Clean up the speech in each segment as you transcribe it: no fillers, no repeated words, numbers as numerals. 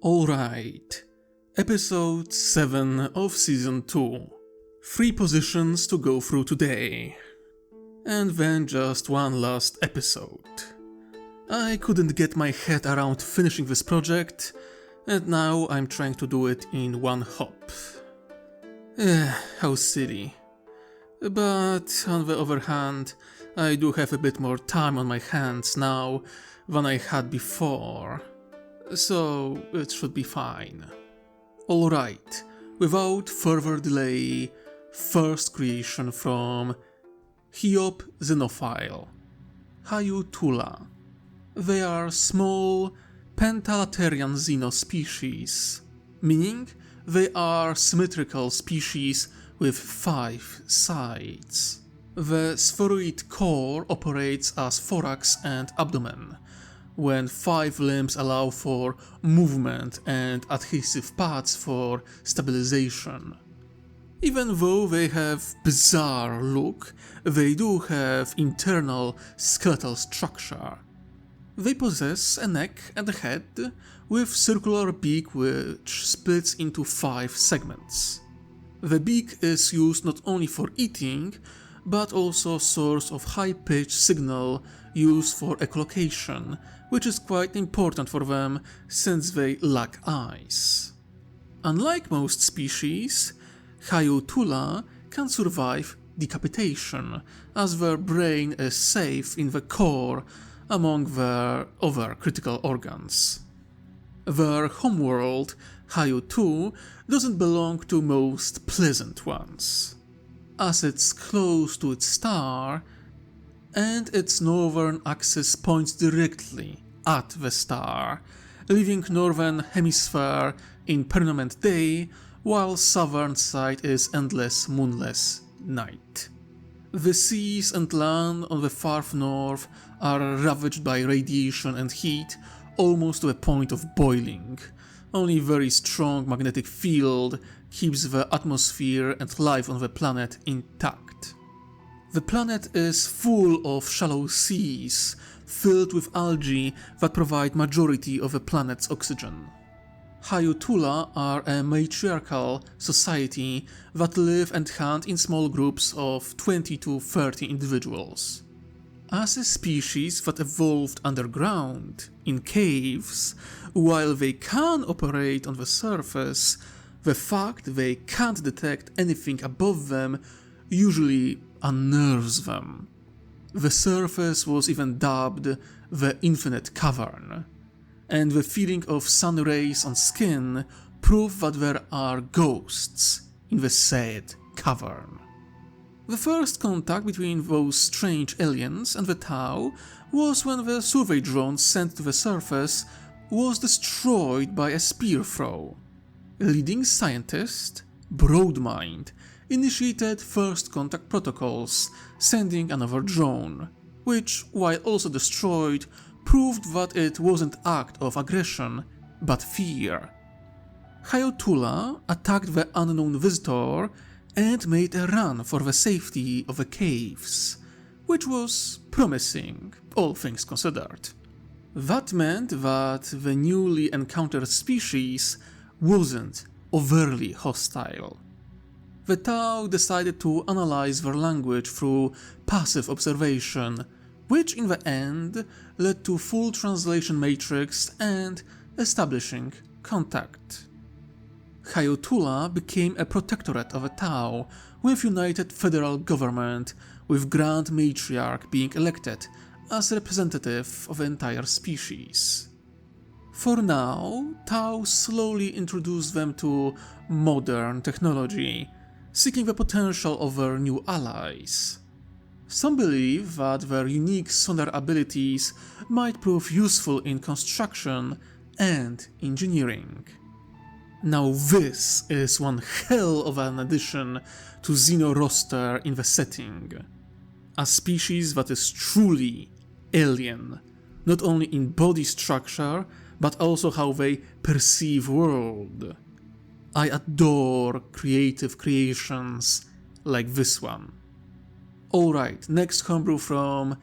Alright, episode 7 of season 2. 3 positions to go through today. And then just one last episode. I couldn't get my head around finishing this project, and now I'm trying to do it in one hop. How silly. But on the other hand, I do have a bit more time on my hands now than I had before. So it should be fine. Alright, without further delay, first creation from Xenophile, Hayu'tu'la. They are small pentalaterian xeno species, meaning they are symmetrical species with 5 sides. The spheroid core operates as thorax and abdomen, when 5 limbs allow for movement and adhesive pads for stabilization. Even though they have bizarre look, they do have internal skeletal structure. They possess a neck and a head with circular beak which splits into 5 segments. The beak is used not only for eating, but also a source of high-pitched signal used for echolocation, which is quite important for them since they lack eyes. Unlike most species, Hayu'tu'la can survive decapitation, as their brain is safe in the core among their other critical organs. Their homeworld, Hayu'tu, doesn't belong to most pleasant ones, as it's close to its star, and its northern axis points directly at the star, leaving northern hemisphere in permanent day, while southern side is endless moonless night. The seas and land on the far north are ravaged by radiation and heat almost to a point of boiling. Only very strong magnetic field keeps the atmosphere and life on the planet intact. The planet is full of shallow seas, filled with algae that provide majority of the planet's oxygen. Hayu'tu'la are a matriarchal society that live and hunt in small groups of 20 to 30 individuals. As a species that evolved underground, in caves, while they can operate on the surface, the fact they can't detect anything above them usually unnerves them. The surface was even dubbed the Infinite Cavern, and the feeling of sun rays on skin prove that there are ghosts in the said cavern. The first contact between those strange aliens and the Tau was when the survey drone sent to the surface was destroyed by a spear throw. Leading scientist, Broadmind, initiated first contact protocols, sending another drone, which, while also destroyed, proved that it wasn't act of aggression, but fear. Hayu'tu'la attacked the unknown visitor and made a run for the safety of the caves, which was promising, all things considered. That meant that the newly encountered species wasn't overtly hostile. The Tau decided to analyze their language through passive observation, which in the end led to full translation matrix and establishing contact. Hayu'tu'la became a protectorate of the Tau, with united federal government, with Grand Matriarch being elected as representative of the entire species. For now, Tau slowly introduced them to modern technology, seeking the potential of their new allies. Some believe that their unique sonar abilities might prove useful in construction and engineering. Now this is one hell of an addition to Xeno roster in the setting. A species that is truly alien, not only in body structure, but also how they perceive world. I adore creative creations like this one. Alright, next homebrew from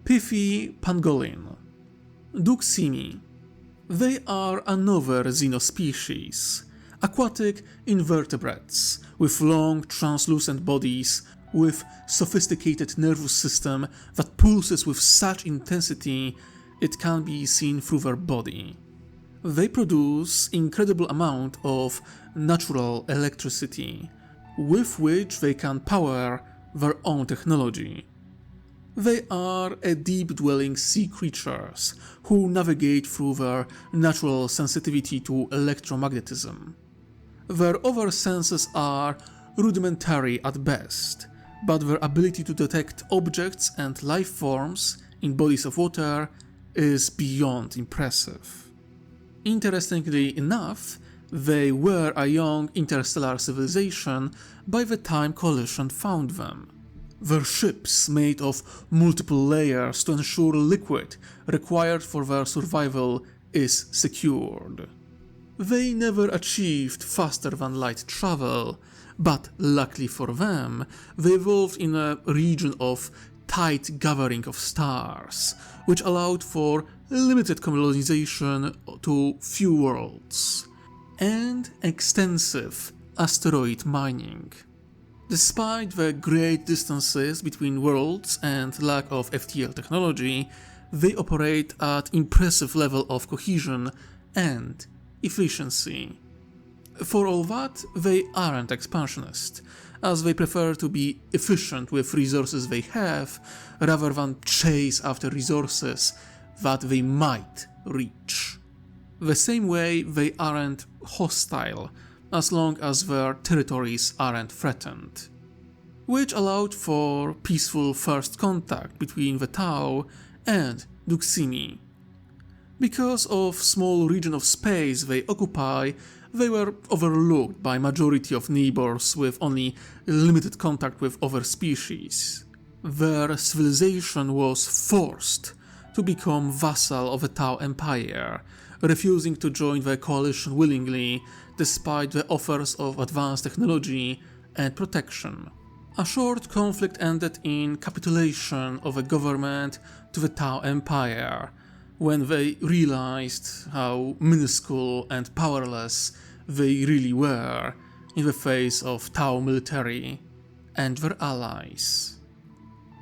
Piffy Pangolin. Duximi. They are another xenospecies, aquatic invertebrates with long translucent bodies with sophisticated nervous system that pulses with such intensity it can be seen through their body. They produce incredible amount of natural electricity, with which they can power their own technology. They are deep-dwelling sea creatures who navigate through their natural sensitivity to electromagnetism. Their other senses are rudimentary at best, but their ability to detect objects and life forms in bodies of water is beyond impressive. Interestingly enough, they were a young interstellar civilization by the time Collision found them. Their ships made of multiple layers to ensure liquid required for their survival is secured. They never achieved faster than light travel, but luckily for them, they evolved in a region of tight gathering of stars, which allowed for limited colonization to few worlds, and extensive asteroid mining. Despite the great distances between worlds and lack of FTL technology, they operate at impressive level of cohesion and efficiency. For all that, they aren't expansionist, as they prefer to be efficient with resources they have, rather than chase after resources that they might reach. The same way they aren't hostile, as long as their territories aren't threatened, which allowed for peaceful first contact between the Tau and Duximi. Because of small region of space they occupy, they were overlooked by majority of neighbors with only limited contact with other species. Their civilization was forced to become vassal of the Tau Empire, refusing to join the coalition willingly despite the offers of advanced technology and protection. A short conflict ended in capitulation of the government to the Tau Empire, when they realized how minuscule and powerless they really were in the face of Tau military and their allies.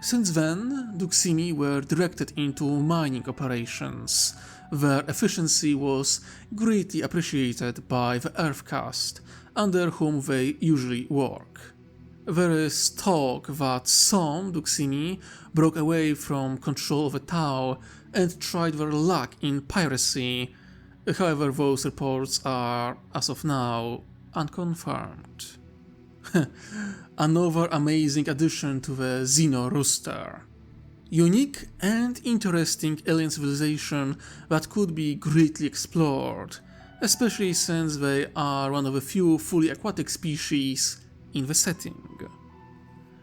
Since then, Duximi were directed into mining operations. Their efficiency was greatly appreciated by the Earth caste, under whom they usually work. There is talk that some Duximi broke away from control of the Tau and tried their luck in piracy. However, those reports are, as of now, unconfirmed. Another amazing addition to the Xeno roster. Unique and interesting alien civilization that could be greatly explored, especially since they are one of the few fully aquatic species in the setting.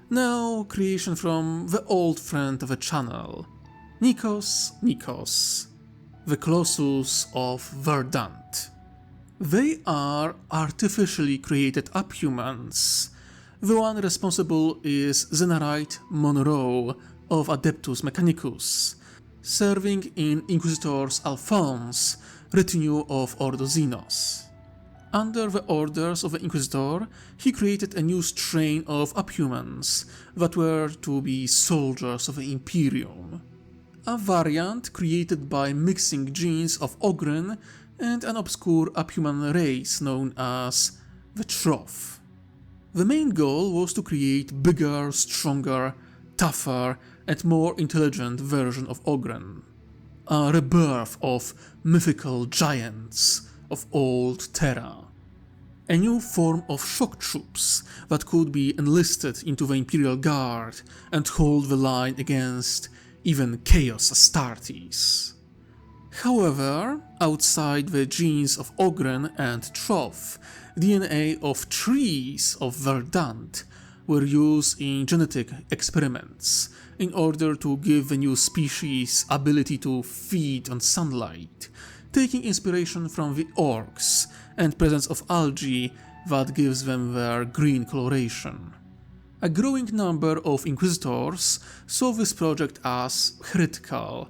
Now, creation from the old friend of the channel, Nikos, the Colossus of Verdant. They are artificially created uphumans. The one responsible is Zenarite Monroe of Adeptus Mechanicus, serving in Inquisitor's Alphonse, retinue of Ordo Xenos. Under the orders of the Inquisitor, he created a new strain of uphumans that were to be soldiers of the Imperium. A variant created by mixing genes of Ogryn and an obscure uphuman race known as the Trough. The main goal was to create bigger, stronger, tougher and more intelligent version of Ogryn. A rebirth of mythical giants of old Terra. A new form of shock troops that could be enlisted into the Imperial Guard and hold the line against even Chaos Astartes. However, outside the genes of Ogryn and Trough, DNA of trees of Verdant were used in genetic experiments in order to give the new species ability to feed on sunlight, taking inspiration from the orcs and presence of algae that gives them their green coloration. A growing number of Inquisitors saw this project as heretical,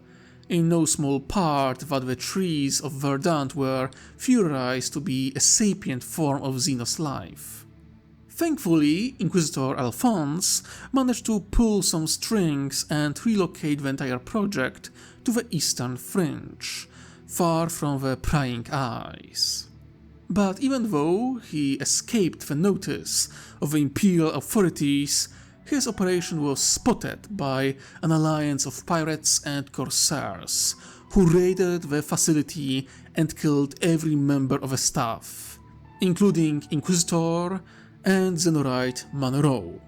in no small part that the trees of Verdant were theorized to be a sapient form of Xenos life. Thankfully, Inquisitor Alphonse managed to pull some strings and relocate the entire project to the eastern fringe, far from the prying eyes. But even though he escaped the notice of the Imperial authorities, his operation was spotted by an alliance of pirates and corsairs, who raided the facility and killed every member of the staff, including Inquisitor and Zenorite Monroe.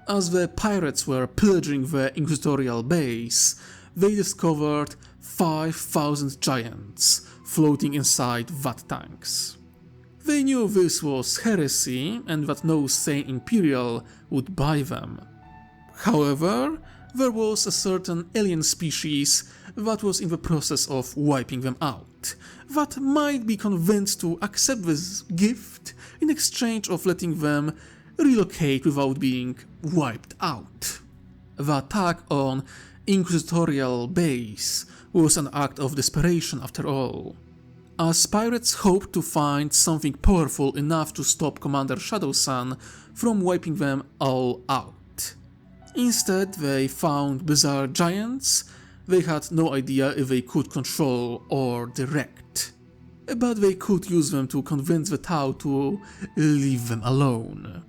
As the pirates were pillaging the Inquisitorial base, they discovered 5,000 giants floating inside vat tanks. They knew this was heresy and that no sane Imperial would buy them. However, there was a certain alien species that was in the process of wiping them out, that might be convinced to accept this gift in exchange of letting them relocate without being wiped out. The attack on Inquisitorial base was an act of desperation after all, as pirates hoped to find something powerful enough to stop Commander Shadowsun from wiping them all out. Instead, they found bizarre giants they had no idea if they could control or direct, but they could use them to convince the Tau to leave them alone.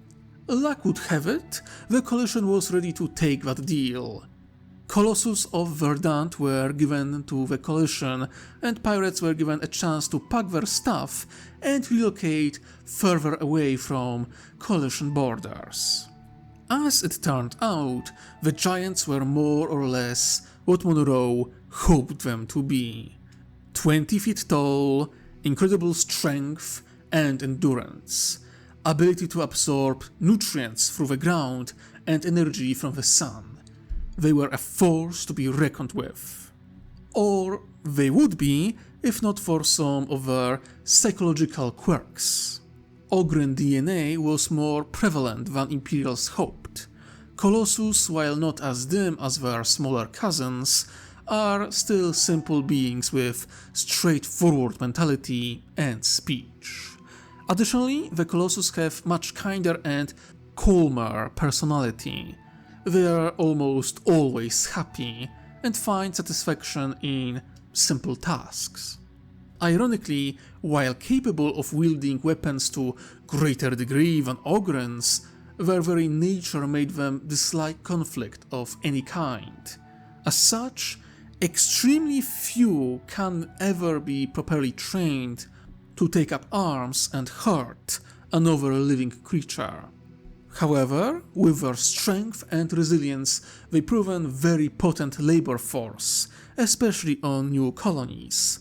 Luck would have it, the Coalition was ready to take that deal. Colossus of Verdant were given to the Coalition, and pirates were given a chance to pack their stuff and relocate further away from Coalition borders. As it turned out, the giants were more or less what Monroe hoped them to be. 20 feet tall, incredible strength and endurance, ability to absorb nutrients through the ground and energy from the sun. They were a force to be reckoned with. Or they would be if not for some of their psychological quirks. Ogryn DNA was more prevalent than Imperials hoped. Colossus, while not as dim as their smaller cousins, are still simple beings with straightforward mentality and speech. Additionally, the Colossus have much kinder and calmer personality. They are almost always happy and find satisfaction in simple tasks. Ironically, while capable of wielding weapons to greater degree than Ogryns, their very nature made them dislike conflict of any kind. As such, extremely few can ever be properly trained to take up arms and hurt another living creature. However, with their strength and resilience, they proven very potent labor force, especially on new colonies.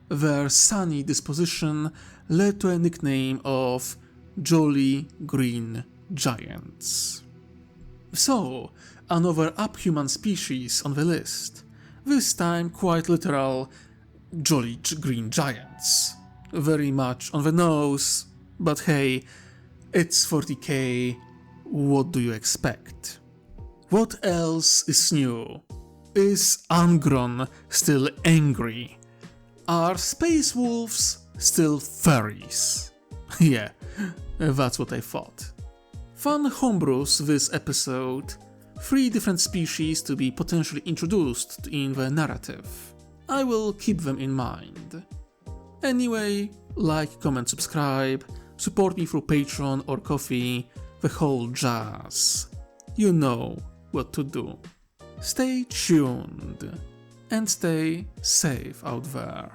Their sunny disposition led to a nickname of Jolly Green Giants. So, another uphuman species on the list, this time quite literal Jolly Green Giants. Very much on the nose, but hey, it's 40k, what do you expect? What else is new? Is Angron still angry? Are space wolves still furries? Yeah, that's what I thought. Fun homebrews this episode. 3 different species to be potentially introduced in the narrative. I will keep them in mind. Anyway, like, comment, subscribe, support me through Patreon or Ko-fi, the whole jazz. You know what to do. Stay tuned and stay safe out there.